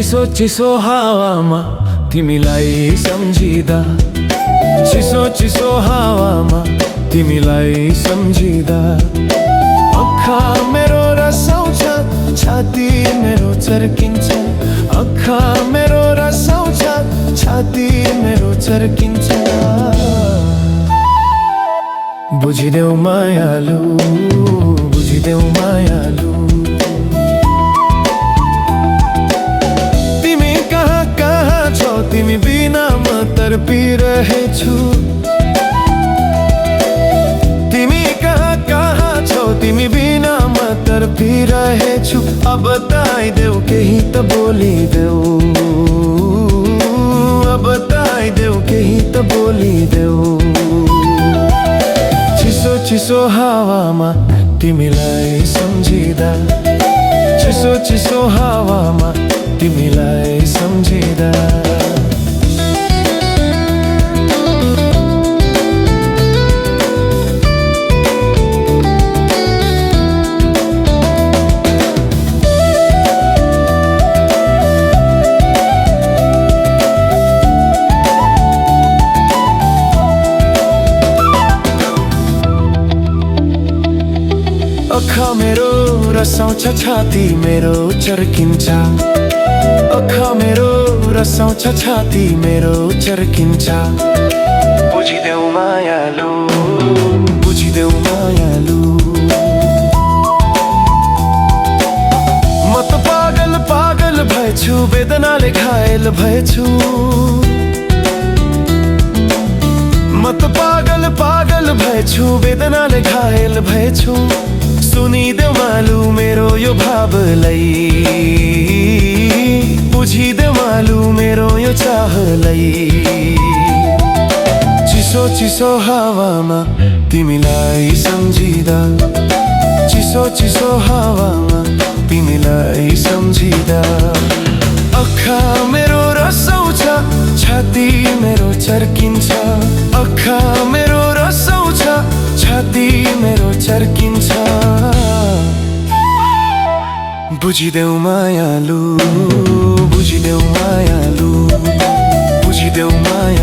चिसो चिसो हावामा तिमीलाई सम्झिँदा, चिसो चिसो हावामा तिमीलाई सम्झिँदा आँखा मेरो रसाउँछ, छाती मेरो चर्किन्छ। आँखा मेरो रसाउँछ, छाती मेरो चर्किन्छ। बुझिदेऊ मायालु, बुझिदेऊ मायालु। तिमी कहाँ कहाँ छौ, तिमी बिना म तर्पिरहेछु। तिमी कहाँ कहाँ छौ, तिमी बिना म तर्पिरहेछु। अब बताइदेऊ केही त बोलिदेऊ, अब बताइदेऊ केही त बोलिदेऊ। चिसो चिसो हावामा तिमीलाई सम्झिँदा, चिसो चिसो हावामा तिमीलाई सम्झिँदा। आँखा मेरो रसाउँछ, छाती मेरो चर्किन्छ। आँखा मेरो रसाउँछ, छाती मेरो चर्किन्छ। बुझिदेऊ मायालु, बुझिदेऊ मायालु। म त पागल पागल भएछु, वेदनाले घायल भएछु। म त पागल पागल भएछु, वेदनाले घायल भएछु। सुनिदेऊ मालु मेरो यो भावलाई, बुझिदेऊ मालु मेरो यो चाहलाई। चिसो चिसो हावामा तिमीलाई सम्झिँदा, चिसो चिसो हावामा तिमीलाई सम्झिँदा आँखा मेरो रसाउँछ, छाती मेरो चर्किन्छ। आँखा मेरो रसाउँछ, छाती मेरो चर्किन्छ। बुझिदेऊ मायालु, बुझिदेऊ मायालु, बुझिदेऊ माया।